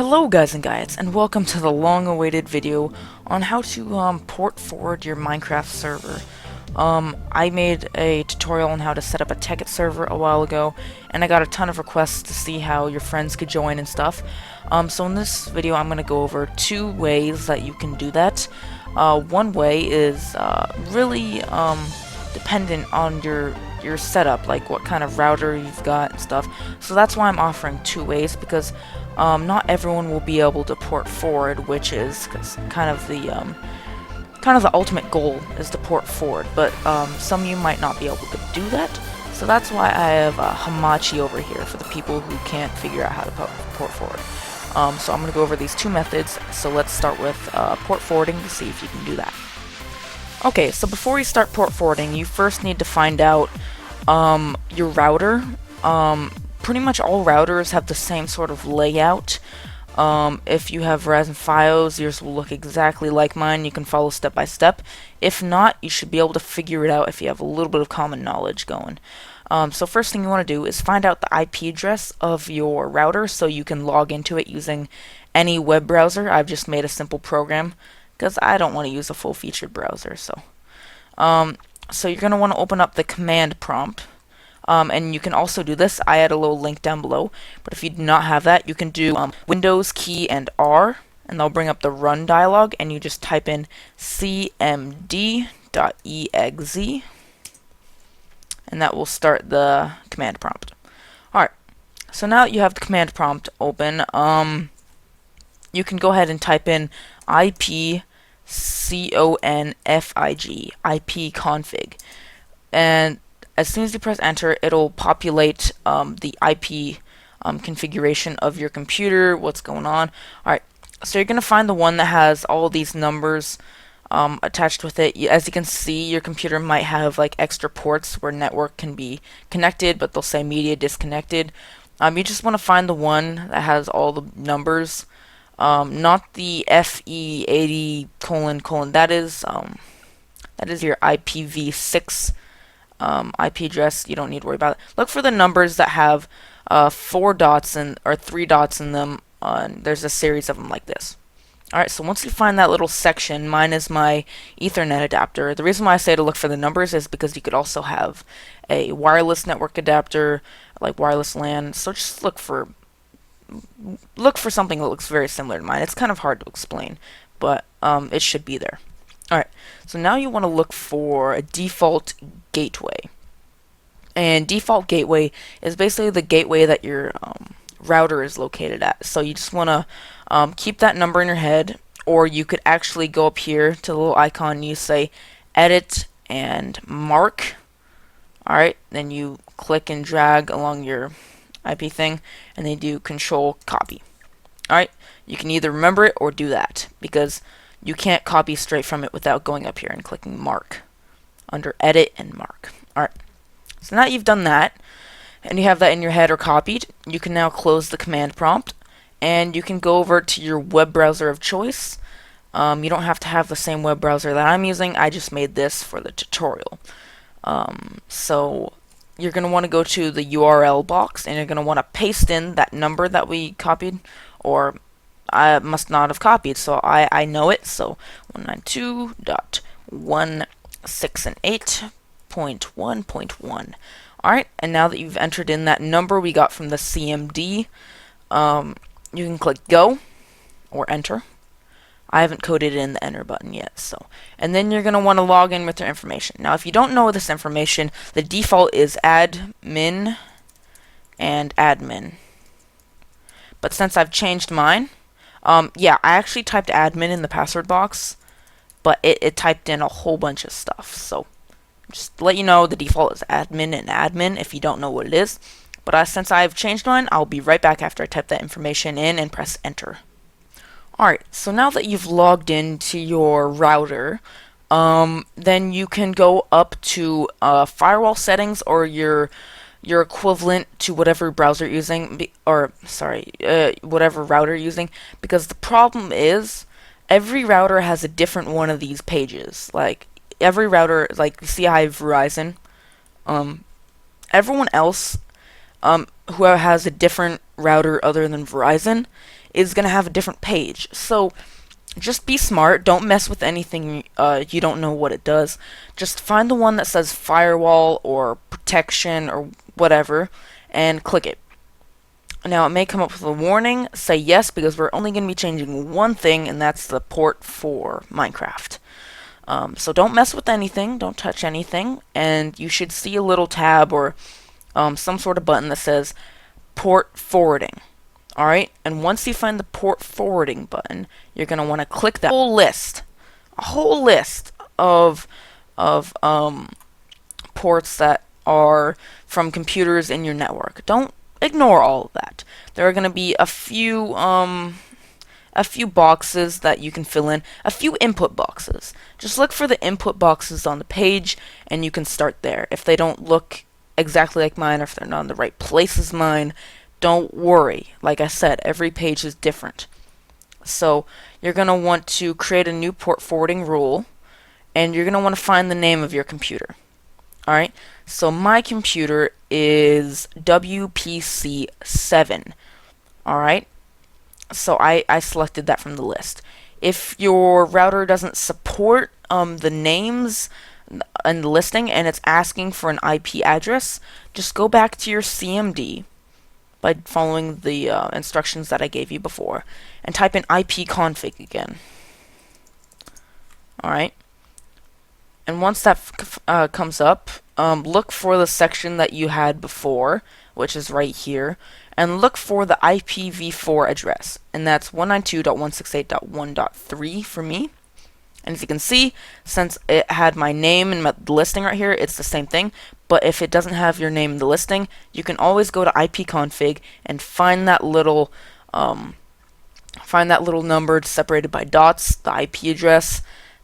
Hello guys and guyettes, and welcome to the long-awaited video on how to port forward your Minecraft server. I made a tutorial on how to set up a Tekkit server a while ago, and I got a ton of requests to see how your friends could join and stuff. So in this video I'm going to go over two ways that you can do that. One way is really dependent on your setup, like what kind of router you've got and stuff. So that's why I'm offering two ways, because not everyone will be able to port forward, which is kind of the ultimate goal is to port forward. But some of you might not be able to do that. So that's why I have Hamachi over here for the people who can't figure out how to port forward. So I'm going to go over these two methods. So let's start with port forwarding to see if you can do that. Okay, so before you start port forwarding, you first need to find out your router. Pretty much all routers have the same sort of layout. If you have Verizon Fios, yours will look exactly like mine. You can follow step by step. If not, you should be able to figure it out if you have a little bit of common knowledge going. So first thing you want to do is find out the IP address of your router so you can log into it using any web browser. I've just made a simple program because I don't want to use a full-featured browser. So you're going to want to open up the command prompt. And you can also do this. I add a little link down below. But if you do not have that, you can do Windows key and R, and they'll bring up the run dialog, and you just type in cmd.exe, and that will start the command prompt. Alright, so now that you have the command prompt open, you can go ahead and type in ipconfig, ipconfig, and as soon as you press enter, it'll populate the IP configuration of your computer, what's going on. Alright, so you're going to find the one that has all of these numbers attached with it. As you can see, your computer might have like extra ports where network can be connected, but they'll say media disconnected. You just want to find the one that has all the numbers, not the FE80 : : that is your IPv6 IP address. You don't need to worry about it. Look for the numbers that have 4 dots or 3 dots in them. There's a series of them like this. Alright, so once you find that little section, mine is my Ethernet adapter. The reason why I say to look for the numbers is because you could also have a wireless network adapter, like wireless LAN. So just look for something that looks very similar to mine. It's kind of hard to explain, but it should be there. Alright, so now you want to look for a default gateway. And default gateway is basically the gateway that your router is located at. So you just want to keep that number in your head, or you could actually go up here to the little icon and you say edit and mark. Alright, then you click and drag along your IP thing, and then do control copy. Alright, you can either remember it or do that, because you can't copy straight from it without going up here and clicking mark under edit and mark. Alright, so now you've done that and you have that in your head or copied, you can now close the command prompt and you can go over to your web browser of choice. You don't have to have the same web browser that I'm using. I just made this for the tutorial. So you're going to want to go to the URL box and you're going to want to paste in that number that we copied, or I must not have copied, so I know it. So 192.168.1.1. Alright, and now that you've entered in that number we got from the CMD, you can click go or enter. I haven't coded in the enter button yet, so. And then you're going to want to log in with your information. Now, if you don't know this information, the default is admin and admin. But since I've changed mine, yeah, I actually typed admin in the password box, but it typed in a whole bunch of stuff. So just to let you know, the default is admin and admin if you don't know what it is. But since I've changed mine, I'll be right back after I type that information in and press enter. Alright, so now that you've logged into your router, then you can go up to firewall settings, or your equivalent to whatever browser you're using, whatever router you're using, because the problem is every router has a different one of these pages. Like every router, like see I have Verizon, everyone else who has a different router other than Verizon is going to have a different page. So just be smart. Don't mess with anything you don't know what it does. Just find the one that says firewall or protection or whatever and click it. Now, it may come up with a warning. Say yes, because we're only going to be changing one thing, and that's the port for Minecraft. So don't mess with anything. Don't touch anything. And you should see a little tab or some sort of button that says port forwarding. Alright, and once you find the port forwarding button, you're going to want to click that whole list. A whole list of ports that are from computers in your network. Don't ignore all of that. There are going to be a few boxes that you can fill in, a few input boxes. Just look for the input boxes on the page, and you can start there. If they don't look exactly like mine, or if they're not in the right place as mine, don't worry. Like I said, every page is different. So you're going to want to create a new port forwarding rule, and you're going to want to find the name of your computer. Alright, so my computer is WPC7. Alright, so I selected that from the list. If your router doesn't support the names and the listing, and it's asking for an IP address, just go back to your CMD by following the instructions that I gave you before, and type in ipconfig again. Alright, and once that comes up, look for the section that you had before, which is right here, and look for the IPv4 address, and that's 192.168.1.3 for me. And as you can see, since it had my name and the listing right here, it's the same thing. But if it doesn't have your name in the listing, you can always go to ipconfig and find that little number separated by dots, the IP address,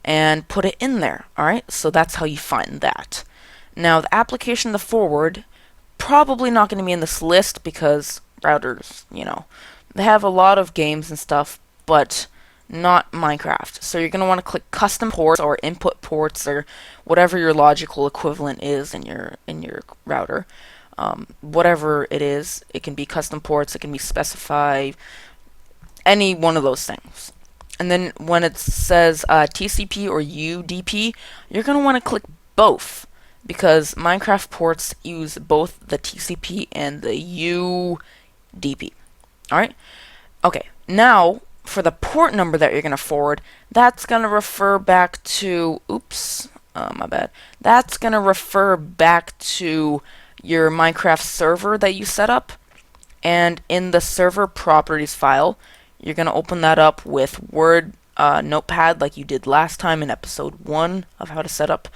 and put it in there. Alright, so that's how you find that. Now, the application to forward, probably not going to be in this list because routers, they have a lot of games and stuff, but not Minecraft. So you're going to want to click custom ports or input ports or whatever your logical equivalent is in your router. Whatever it is, it can be custom ports, it can be specify, any one of those things. And then when it says TCP or UDP, you're going to want to click both, because Minecraft ports use both the TCP and the UDP. Alright? Okay, now for the port number that you're going to forward, that's going to refer back to, my bad. That's going to refer back to your Minecraft server that you set up. And in the server properties file, you're going to open that up with Word Notepad like you did last time in episode 1 of how to set up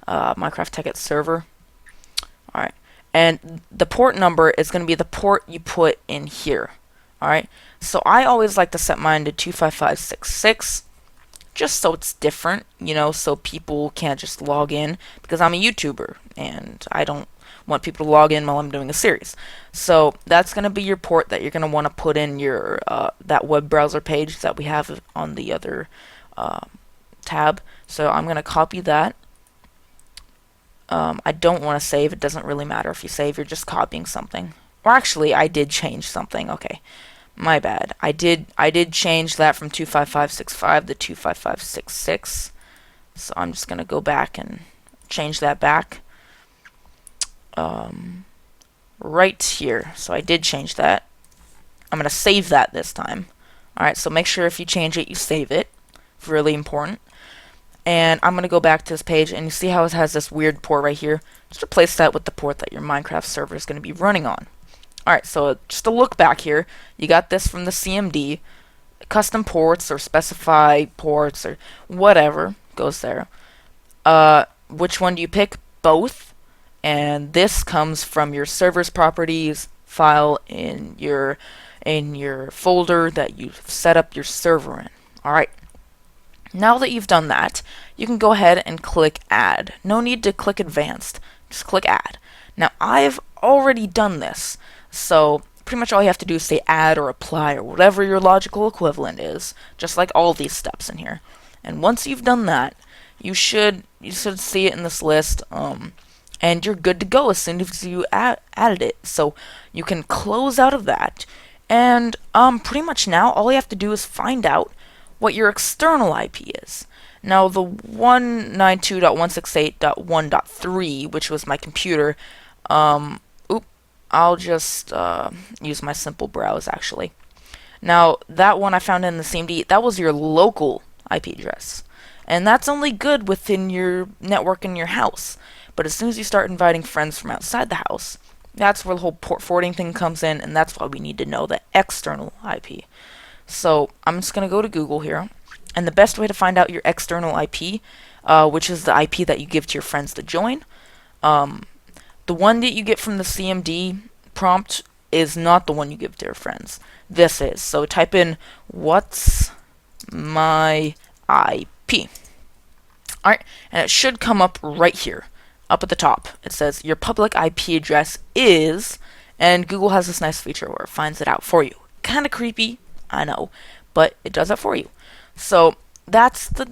Minecraft Tekkit Server. Alright, and the port number is going to be the port you put in here. Alright, so I always like to set mine to 25566, just so it's different, so people can't just log in, because I'm a YouTuber, and I don't want people to log in while I'm doing a series. So that's going to be your port that you're going to want to put in your that web browser page that we have on the other tab. So I'm going to copy that. I don't want to save. It doesn't really matter if you save. You're just copying something. Or actually, I did change something. Okay, my bad. I did change that from 25565 to 25566. So I'm just going to go back and change that back. Right here. So I did change that. I'm going to save that this time. Alright, so make sure if you change it, you save it. It's really important. And I'm going to go back to this page, and you see how it has this weird port right here? Just replace that with the port that your Minecraft server is going to be running on. Alright, so just to look back here, you got this from the CMD. Custom ports or specify ports or whatever goes there. Which one do you pick? Both. And this comes from your server's properties file in your folder that you've set up your server in. Alright. Now that you've done that, you can go ahead and click Add. No need to click Advanced. Just click Add. Now, I've already done this, so pretty much all you have to do is say Add or Apply or whatever your logical equivalent is, just like all these steps in here. And once you've done that, you should see it in this list, and you're good to go as soon as you added it. So you can close out of that, And pretty much now all you have to do is find out what your external IP is. Now the 192.168.1.3, which was my computer, I'll just use my simple browse actually. Now that one I found in the CMD, that was your local IP address. And that's only good within your network in your house. But as soon as you start inviting friends from outside the house, that's where the whole port forwarding thing comes in, and that's why we need to know the external IP. So I'm just going to go to Google here, and the best way to find out your external IP, which is the IP that you give to your friends to join, the one that you get from the CMD prompt is not the one you give to your friends. This is. So type in, what's my IP? Alright, and it should come up right here. Up at the top, it says your public IP address is, and Google has this nice feature where it finds it out for you. Kind of creepy, I know, but it does it for you. So that's the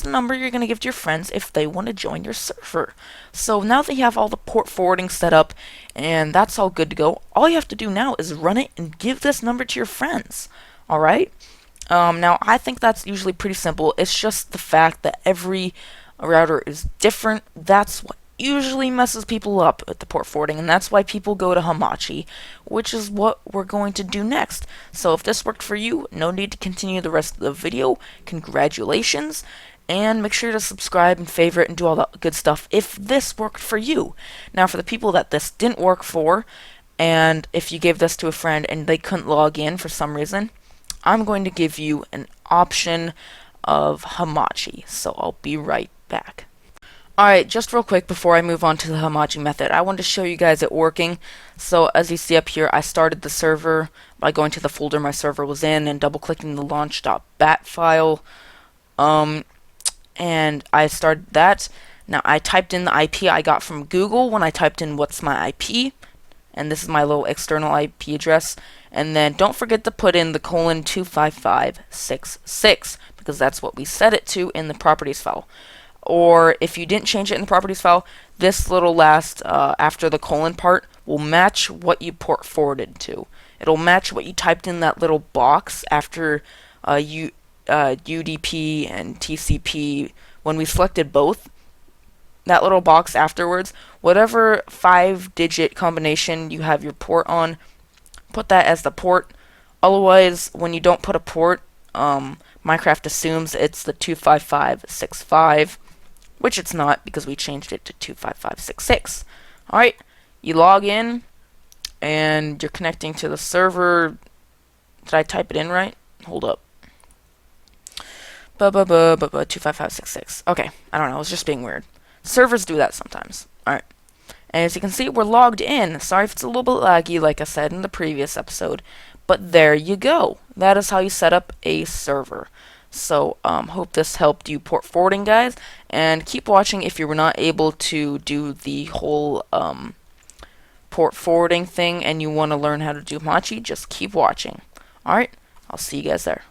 number you're gonna give to your friends if they want to join your server. So now that you have all the port forwarding set up and that's all good to go, all you have to do now is run it and give this number to your friends. All right. Now I think that's usually pretty simple. It's just the fact that every router is different. That's what usually messes people up at the port forwarding, and that's why people go to Hamachi, which is what we're going to do next. So if this worked for you, no need to continue the rest of the video. Congratulations, and make sure to subscribe and favorite and do all that good stuff if this worked for you. Now for the people that this didn't work for, and if you gave this to a friend and they couldn't log in for some reason, I'm going to give you an option of Hamachi, so I'll be right back. Alright, just real quick before I move on to the Hamachi method, I wanted to show you guys it working. So as you see up here, I started the server by going to the folder my server was in and double clicking the launch.bat file, and I started that. Now I typed in the IP I got from Google when I typed in what's my IP, and this is my little external IP address. And then don't forget to put in the :25566 because that's what we set it to in the properties file. Or if you didn't change it in the properties file, this little last after the colon part will match what you port forwarded to. It'll match what you typed in that little box after UDP and TCP when we selected both. That little box afterwards, whatever 5-digit combination you have your port on, put that as the port. Otherwise, when you don't put a port, Minecraft assumes it's the 25565, which it's not because we changed it to 25566. Alright, you log in and you're connecting to the server. Did I type it in right? Hold up. 25566. Okay, I don't know, it's just being weird. Servers do that sometimes. Alright. And as you can see, we're logged in. Sorry if it's a little bit laggy, like I said in the previous episode. But there you go. That is how you set up a server. So, hope this helped you port forwarding, guys. And keep watching if you were not able to do the whole port forwarding thing and you want to learn how to do Hamachi. Just keep watching. Alright, I'll see you guys there.